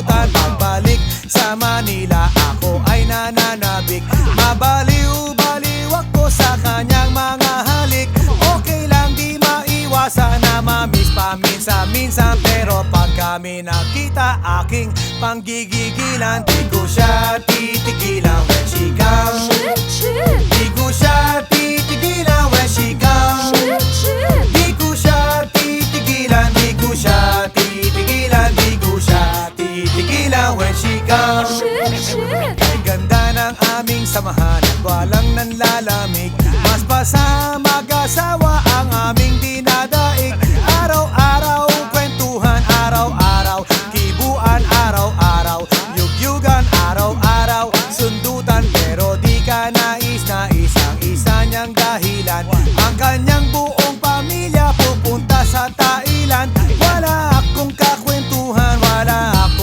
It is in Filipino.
nakalimutan. Pagbalik sa Manila, ako ay nananabik. Mabaliw-baliw ako sa kanyang mga halik. Okay lang, di maiwasan na mamiss paminsan-minsan. Pero pag kami nakita, aking panggigigilan. Di ko siya titigilan when she comes. Di ko siya titigilan when she comes. Di ko siya titigilan, di ko siya titigilan, di ko siya titigilan when she comes. Kay ganda ng aming samahan at walang nanlalamig. Mas pa sa mag-asawa